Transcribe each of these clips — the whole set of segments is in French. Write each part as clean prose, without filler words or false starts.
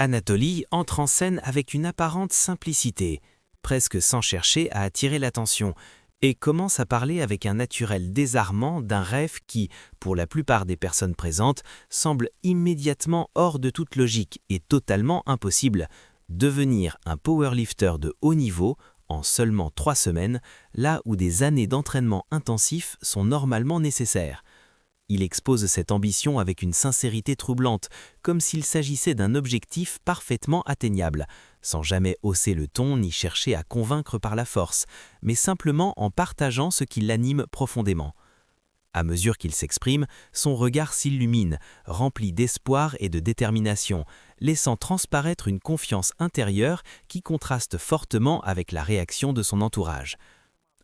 Anatoly entre en scène avec une apparente simplicité, presque sans chercher à attirer l'attention, et commence à parler avec un naturel désarmant d'un rêve qui, pour la plupart des personnes présentes, semble immédiatement hors de toute logique et totalement impossible: devenir un powerlifter de haut niveau en seulement 3 semaines, là où des années d'entraînement intensif sont normalement nécessaires. Il expose cette ambition avec une sincérité troublante, comme s'il s'agissait d'un objectif parfaitement atteignable, sans jamais hausser le ton ni chercher à convaincre par la force, mais simplement en partageant ce qui l'anime profondément. À mesure qu'il s'exprime, son regard s'illumine, rempli d'espoir et de détermination, laissant transparaître une confiance intérieure qui contraste fortement avec la réaction de son entourage.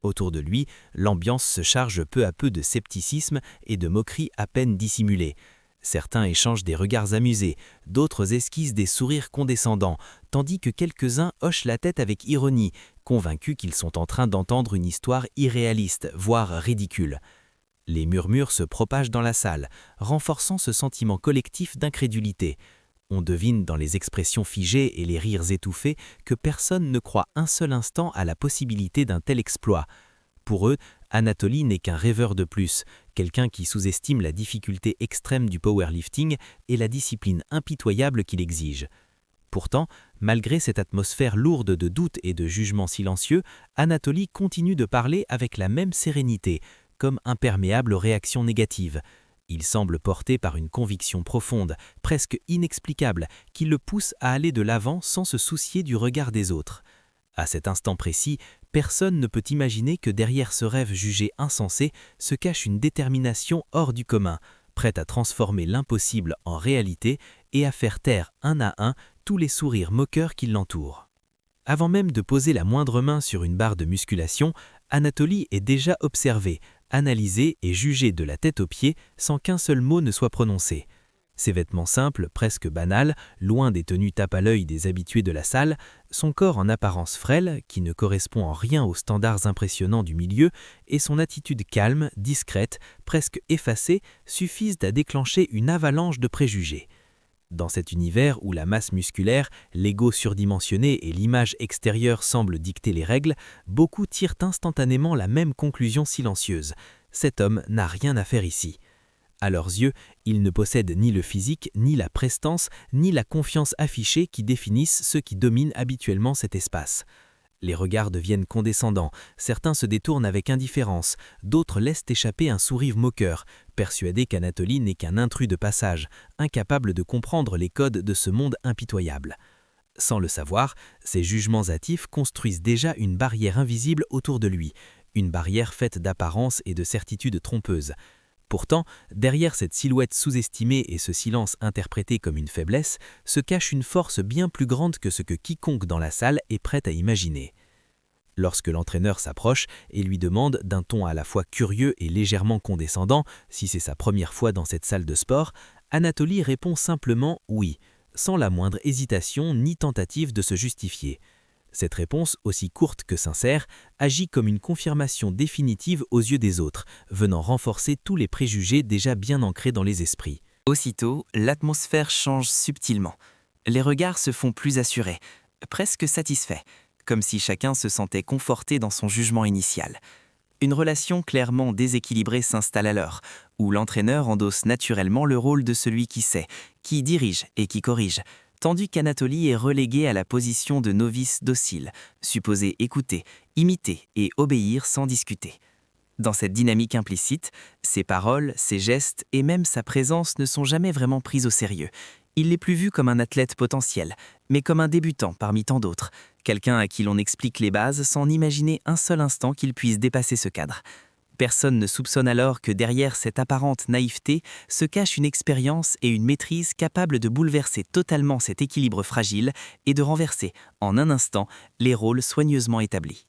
Autour de lui, l'ambiance se charge peu à peu de scepticisme et de moqueries à peine dissimulées. Certains échangent des regards amusés, d'autres esquissent des sourires condescendants, tandis que quelques-uns hochent la tête avec ironie, convaincus qu'ils sont en train d'entendre une histoire irréaliste, voire ridicule. Les murmures se propagent dans la salle, renforçant ce sentiment collectif d'incrédulité. On devine dans les expressions figées et les rires étouffés que personne ne croit un seul instant à la possibilité d'un tel exploit. Pour eux, Anatoly n'est qu'un rêveur de plus, quelqu'un qui sous-estime la difficulté extrême du powerlifting et la discipline impitoyable qu'il exige. Pourtant, malgré cette atmosphère lourde de doutes et de jugements silencieux, Anatoly continue de parler avec la même sérénité, comme imperméable aux réactions négatives. Il semble porté par une conviction profonde, presque inexplicable, qui le pousse à aller de l'avant sans se soucier du regard des autres. À cet instant précis, personne ne peut imaginer que derrière ce rêve jugé insensé se cache une détermination hors du commun, prête à transformer l'impossible en réalité et à faire taire un à un tous les sourires moqueurs qui l'entourent. Avant même de poser la moindre main sur une barre de musculation, Anatoly est déjà observé, analysé et jugé de la tête aux pieds sans qu'un seul mot ne soit prononcé. Ses vêtements simples, presque banals, loin des tenues tape à l'œil des habitués de la salle, son corps en apparence frêle, qui ne correspond en rien aux standards impressionnants du milieu, et son attitude calme, discrète, presque effacée, suffisent à déclencher une avalanche de préjugés. Dans cet univers où la masse musculaire, l'ego surdimensionné et l'image extérieure semblent dicter les règles, beaucoup tirent instantanément la même conclusion silencieuse: cet homme n'a rien à faire ici. À leurs yeux, il ne possède ni le physique, ni la prestance, ni la confiance affichée qui définissent ceux qui dominent habituellement cet espace. Les regards deviennent condescendants, certains se détournent avec indifférence, d'autres laissent échapper un sourire moqueur, persuadés qu'Anatoly n'est qu'un intrus de passage, incapable de comprendre les codes de ce monde impitoyable. Sans le savoir, ces jugements hâtifs construisent déjà une barrière invisible autour de lui, une barrière faite d'apparence et de certitudes trompeuses. Pourtant, derrière cette silhouette sous-estimée et ce silence interprété comme une faiblesse, se cache une force bien plus grande que ce que quiconque dans la salle est prêt à imaginer. Lorsque l'entraîneur s'approche et lui demande d'un ton à la fois curieux et légèrement condescendant si c'est sa première fois dans cette salle de sport, Anatoly répond simplement « oui », sans la moindre hésitation ni tentative de se justifier. Cette réponse, aussi courte que sincère, agit comme une confirmation définitive aux yeux des autres, venant renforcer tous les préjugés déjà bien ancrés dans les esprits. Aussitôt, l'atmosphère change subtilement. Les regards se font plus assurés, presque satisfaits, comme si chacun se sentait conforté dans son jugement initial. Une relation clairement déséquilibrée s'installe alors, où l'entraîneur endosse naturellement le rôle de celui qui sait, qui dirige et qui corrige, tandis qu'Anatoly est relégué à la position de novice docile, supposé écouter, imiter et obéir sans discuter. Dans cette dynamique implicite, ses paroles, ses gestes et même sa présence ne sont jamais vraiment prises au sérieux. Il n'est plus vu comme un athlète potentiel, mais comme un débutant parmi tant d'autres, quelqu'un à qui l'on explique les bases sans imaginer un seul instant qu'il puisse dépasser ce cadre. Personne ne soupçonne alors que derrière cette apparente naïveté se cache une expérience et une maîtrise capables de bouleverser totalement cet équilibre fragile et de renverser, en un instant, les rôles soigneusement établis.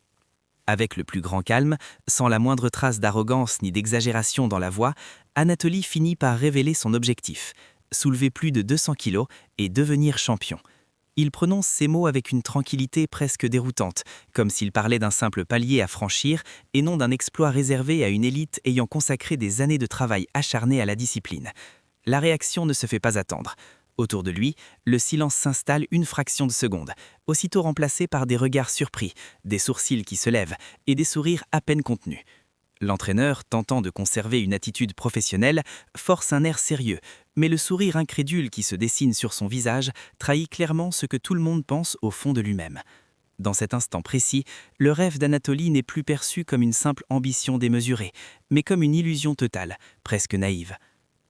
Avec le plus grand calme, sans la moindre trace d'arrogance ni d'exagération dans la voix, Anatoly finit par révéler son objectif: soulever plus de 200 kilos et devenir champion. Il prononce ces mots avec une tranquillité presque déroutante, comme s'il parlait d'un simple palier à franchir et non d'un exploit réservé à une élite ayant consacré des années de travail acharné à la discipline. La réaction ne se fait pas attendre. Autour de lui, le silence s'installe une fraction de seconde, aussitôt remplacé par des regards surpris, des sourcils qui se lèvent et des sourires à peine contenus. L'entraîneur, tentant de conserver une attitude professionnelle, force un air sérieux, mais le sourire incrédule qui se dessine sur son visage trahit clairement ce que tout le monde pense au fond de lui-même. Dans cet instant précis, le rêve d'Anatolie n'est plus perçu comme une simple ambition démesurée, mais comme une illusion totale, presque naïve.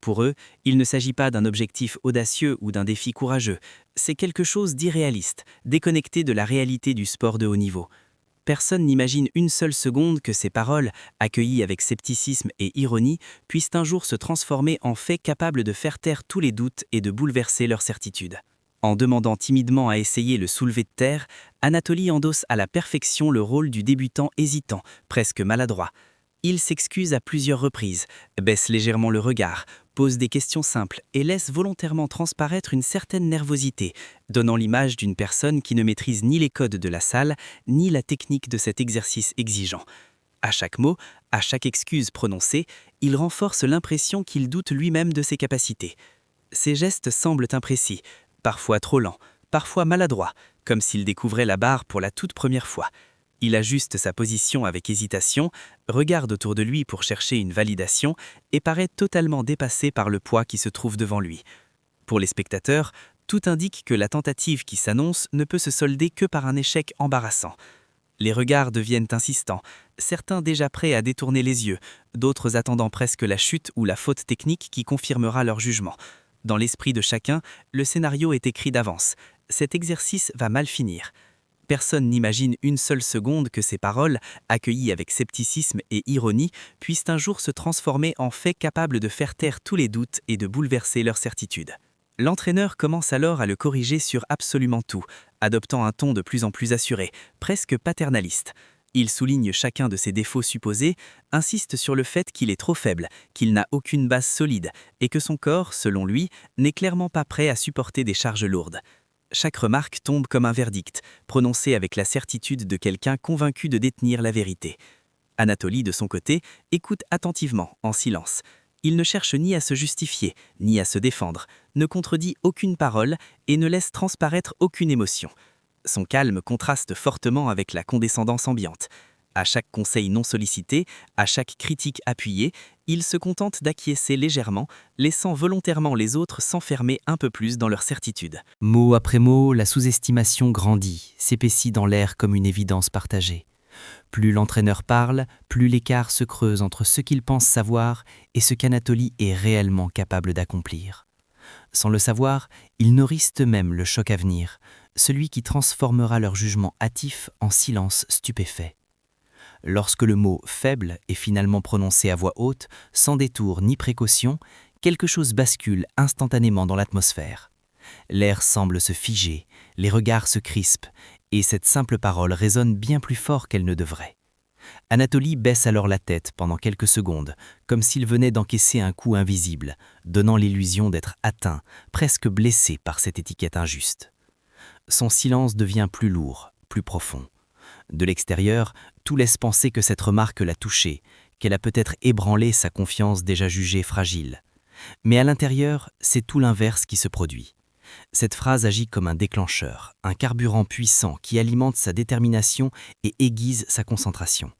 Pour eux, il ne s'agit pas d'un objectif audacieux ou d'un défi courageux, c'est quelque chose d'irréaliste, déconnecté de la réalité du sport de haut niveau. Personne n'imagine une seule seconde que ces paroles, accueillies avec scepticisme et ironie, puissent un jour se transformer en faits capables de faire taire tous les doutes et de bouleverser leur certitude. En demandant timidement à essayer le soulevé de terre, Anatolie endosse à la perfection le rôle du débutant hésitant, presque maladroit. Il s'excuse à plusieurs reprises, baisse légèrement le regard, pose des questions simples et laisse volontairement transparaître une certaine nervosité, donnant l'image d'une personne qui ne maîtrise ni les codes de la salle, ni la technique de cet exercice exigeant. À chaque mot, à chaque excuse prononcée, il renforce l'impression qu'il doute lui-même de ses capacités. Ses gestes semblent imprécis, parfois trop lents, parfois maladroits, comme s'il découvrait la barre pour la toute première fois. Il ajuste sa position avec hésitation, regarde autour de lui pour chercher une validation et paraît totalement dépassé par le poids qui se trouve devant lui. Pour les spectateurs, tout indique que la tentative qui s'annonce ne peut se solder que par un échec embarrassant. Les regards deviennent insistants, certains déjà prêts à détourner les yeux, d'autres attendant presque la chute ou la faute technique qui confirmera leur jugement. Dans l'esprit de chacun, le scénario est écrit d'avance. Cet exercice va mal finir. Personne n'imagine une seule seconde que ces paroles, accueillies avec scepticisme et ironie, puissent un jour se transformer en faits capables de faire taire tous les doutes et de bouleverser leur certitude. L'entraîneur commence alors à le corriger sur absolument tout, adoptant un ton de plus en plus assuré, presque paternaliste. Il souligne chacun de ses défauts supposés, insiste sur le fait qu'il est trop faible, qu'il n'a aucune base solide et que son corps, selon lui, n'est clairement pas prêt à supporter des charges lourdes. Chaque remarque tombe comme un verdict, prononcé avec la certitude de quelqu'un convaincu de détenir la vérité. Anatolie, de son côté, écoute attentivement, en silence. Il ne cherche ni à se justifier, ni à se défendre, ne contredit aucune parole et ne laisse transparaître aucune émotion. Son calme contraste fortement avec la condescendance ambiante. À chaque conseil non sollicité, à chaque critique appuyée, il se contente d'acquiescer légèrement, laissant volontairement les autres s'enfermer un peu plus dans leur certitude. Mot après mot, la sous-estimation grandit, s'épaissit dans l'air comme une évidence partagée. Plus l'entraîneur parle, plus l'écart se creuse entre ce qu'il pense savoir et ce qu'Anatolie est réellement capable d'accomplir. Sans le savoir, ils nourrissent eux-mêmes le choc à venir, celui qui transformera leur jugement hâtif en silence stupéfait. Lorsque le mot « faible » est finalement prononcé à voix haute, sans détour ni précaution, quelque chose bascule instantanément dans l'atmosphère. L'air semble se figer, les regards se crispent, et cette simple parole résonne bien plus fort qu'elle ne devrait. Anatolie baisse alors la tête pendant quelques secondes, comme s'il venait d'encaisser un coup invisible, donnant l'illusion d'être atteint, presque blessé par cette étiquette injuste. Son silence devient plus lourd, plus profond. De l'extérieur, tout laisse penser que cette remarque l'a touché, qu'elle a peut-être ébranlé sa confiance déjà jugée fragile. Mais à l'intérieur, c'est tout l'inverse qui se produit. Cette phrase agit comme un déclencheur, un carburant puissant qui alimente sa détermination et aiguise sa concentration.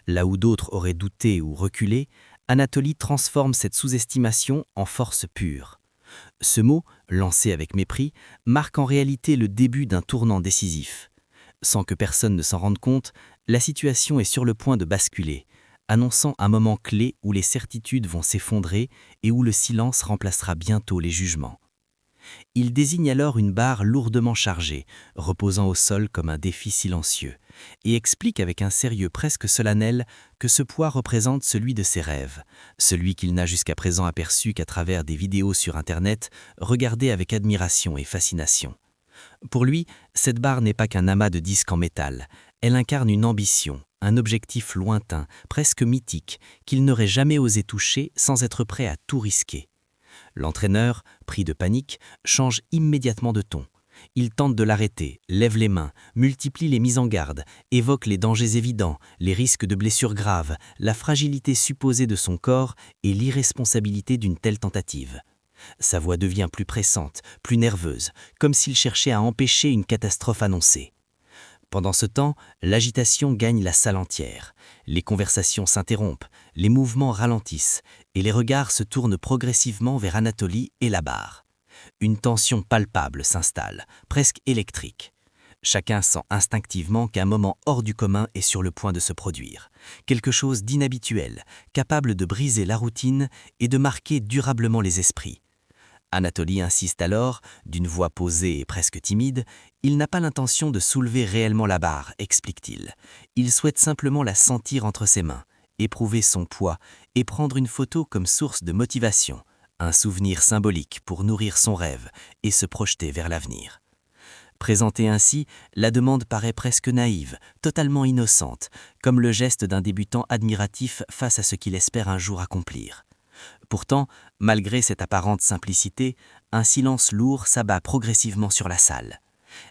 Là où d'autres auraient douté ou reculé, Anatolie transforme cette sous-estimation en force pure. Ce mot, lancé avec mépris, marque en réalité le début d'un tournant décisif. Sans que personne ne s'en rende compte, la situation est sur le point de basculer, annonçant un moment clé où les certitudes vont s'effondrer et où le silence remplacera bientôt les jugements. Il désigne alors une barre lourdement chargée, reposant au sol comme un défi silencieux, et explique avec un sérieux presque solennel que ce poids représente celui de ses rêves, celui qu'il n'a jusqu'à présent aperçu qu'à travers des vidéos sur Internet, regardées avec admiration et fascination. Pour lui, cette barre n'est pas qu'un amas de disques en métal, elle incarne une ambition, un objectif lointain, presque mythique, qu'il n'aurait jamais osé toucher sans être prêt à tout risquer. L'entraîneur, pris de panique, change immédiatement de ton. Il tente de l'arrêter, lève les mains, multiplie les mises en garde, évoque les dangers évidents, les risques de blessures graves, la fragilité supposée de son corps et l'irresponsabilité d'une telle tentative. Sa voix devient plus pressante, plus nerveuse, comme s'il cherchait à empêcher une catastrophe annoncée. Pendant ce temps, l'agitation gagne la salle entière. Les conversations s'interrompent, les mouvements ralentissent, et les regards se tournent progressivement vers Anatoly et la barre. Une tension palpable s'installe, presque électrique. Chacun sent instinctivement qu'un moment hors du commun est sur le point de se produire. Quelque chose d'inhabituel, capable de briser la routine et de marquer durablement les esprits. Anatoly insiste alors, d'une voix posée et presque timide, il n'a pas l'intention de soulever réellement la barre, explique-t-il. Il souhaite simplement la sentir entre ses mains, éprouver son poids et prendre une photo comme source de motivation, un souvenir symbolique pour nourrir son rêve et se projeter vers l'avenir. Présentée ainsi, la demande paraît presque naïve, totalement innocente, comme le geste d'un débutant admiratif face à ce qu'il espère un jour accomplir. Pourtant, malgré cette apparente simplicité, un silence lourd s'abat progressivement sur la salle.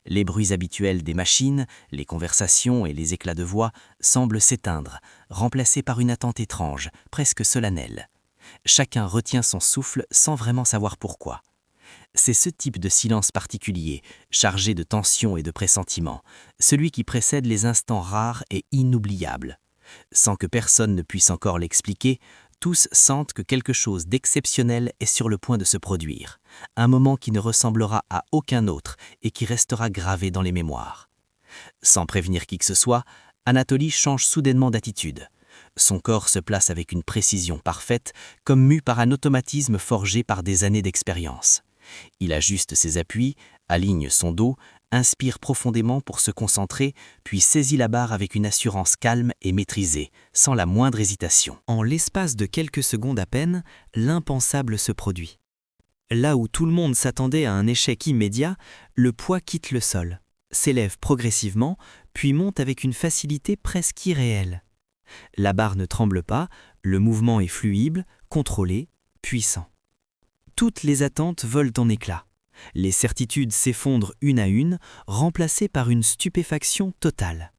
Les bruits habituels des machines, les conversations et les éclats de voix semblent s'éteindre, remplacés par une attente étrange, presque solennelle. Chacun retient son souffle sans vraiment savoir pourquoi. C'est ce type de silence particulier, chargé de tension et de pressentiment, celui qui précède les instants rares et inoubliables. Sans que personne ne puisse encore l'expliquer, tous sentent que quelque chose d'exceptionnel est sur le point de se produire, un moment qui ne ressemblera à aucun autre et qui restera gravé dans les mémoires. Sans prévenir qui que ce soit, Anatoly change soudainement d'attitude. Son corps se place avec une précision parfaite, comme mu par un automatisme forgé par des années d'expérience. Il ajuste ses appuis, aligne son dos, inspire profondément pour se concentrer, puis saisit la barre avec une assurance calme et maîtrisée, sans la moindre hésitation. En l'espace de quelques secondes à peine, l'impensable se produit. Là où tout le monde s'attendait à un échec immédiat, le poids quitte le sol, s'élève progressivement, puis monte avec une facilité presque irréelle. La barre ne tremble pas, le mouvement est fluide, contrôlé, puissant. Toutes les attentes volent en éclats. Les certitudes s'effondrent une à une, remplacées par une stupéfaction totale.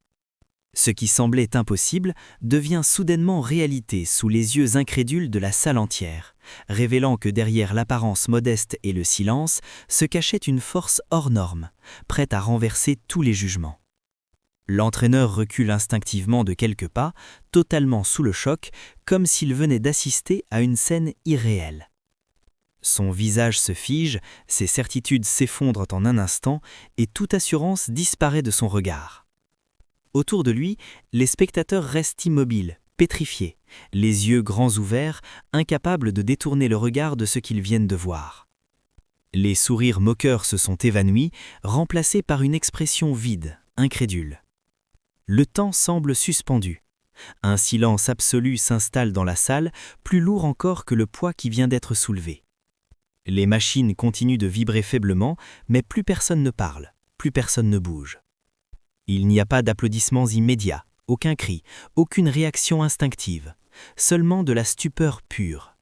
Ce qui semblait impossible devient soudainement réalité sous les yeux incrédules de la salle entière, révélant que derrière l'apparence modeste et le silence se cachait une force hors norme, prête à renverser tous les jugements. L'entraîneur recule instinctivement de quelques pas, totalement sous le choc, comme s'il venait d'assister à une scène irréelle. Son visage se fige, ses certitudes s'effondrent en un instant et toute assurance disparaît de son regard. Autour de lui, les spectateurs restent immobiles, pétrifiés, les yeux grands ouverts, incapables de détourner le regard de ce qu'ils viennent de voir. Les sourires moqueurs se sont évanouis, remplacés par une expression vide, incrédule. Le temps semble suspendu. Un silence absolu s'installe dans la salle, plus lourd encore que le poids qui vient d'être soulevé. Les machines continuent de vibrer faiblement, mais plus personne ne parle, plus personne ne bouge. Il n'y a pas d'applaudissements immédiats, aucun cri, aucune réaction instinctive, seulement de la stupeur pure.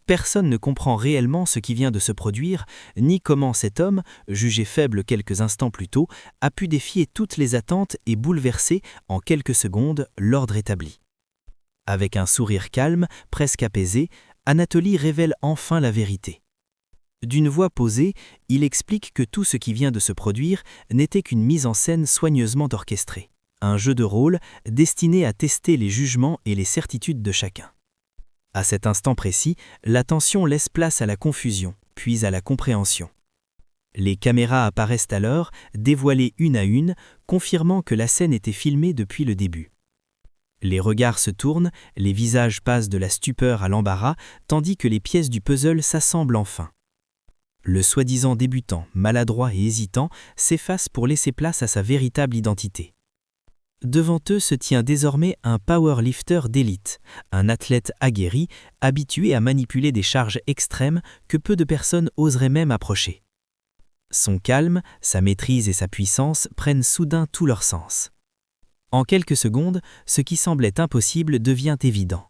Personne ne comprend réellement ce qui vient de se produire, ni comment cet homme, jugé faible quelques instants plus tôt, a pu défier toutes les attentes et bouleverser, en quelques secondes, l'ordre établi. Avec un sourire calme, presque apaisé, Anatoly révèle enfin la vérité. D'une voix posée, il explique que tout ce qui vient de se produire n'était qu'une mise en scène soigneusement orchestrée, un jeu de rôle destiné à tester les jugements et les certitudes de chacun. À cet instant précis, l'attention laisse place à la confusion, puis à la compréhension. Les caméras apparaissent alors, dévoilées une à une, confirmant que la scène était filmée depuis le début. Les regards se tournent, les visages passent de la stupeur à l'embarras, tandis que les pièces du puzzle s'assemblent enfin. Le soi-disant débutant, maladroit et hésitant, s'efface pour laisser place à sa véritable identité. Devant eux se tient désormais un powerlifter d'élite, un athlète aguerri, habitué à manipuler des charges extrêmes que peu de personnes oseraient même approcher. Son calme, sa maîtrise et sa puissance prennent soudain tout leur sens. En quelques secondes, ce qui semblait impossible devient évident.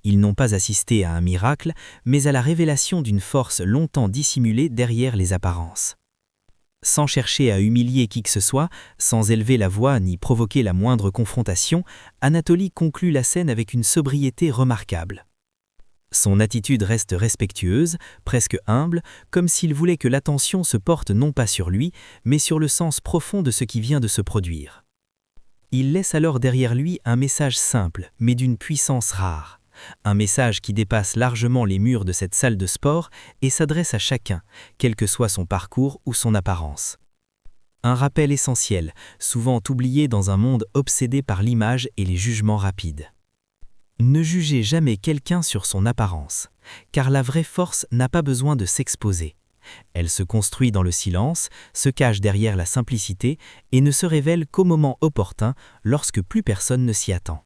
Ils n'ont pas assisté à un miracle, mais à la révélation d'une force longtemps dissimulée derrière les apparences. Sans chercher à humilier qui que ce soit, sans élever la voix ni provoquer la moindre confrontation, Anatoly conclut la scène avec une sobriété remarquable. Son attitude reste respectueuse, presque humble, comme s'il voulait que l'attention se porte non pas sur lui, mais sur le sens profond de ce qui vient de se produire. Il laisse alors derrière lui un message simple, mais d'une puissance rare. Un message qui dépasse largement les murs de cette salle de sport et s'adresse à chacun, quel que soit son parcours ou son apparence. Un rappel essentiel, souvent oublié dans un monde obsédé par l'image et les jugements rapides. Ne jugez jamais quelqu'un sur son apparence, car la vraie force n'a pas besoin de s'exposer. Elle se construit dans le silence, se cache derrière la simplicité et ne se révèle qu'au moment opportun lorsque plus personne ne s'y attend.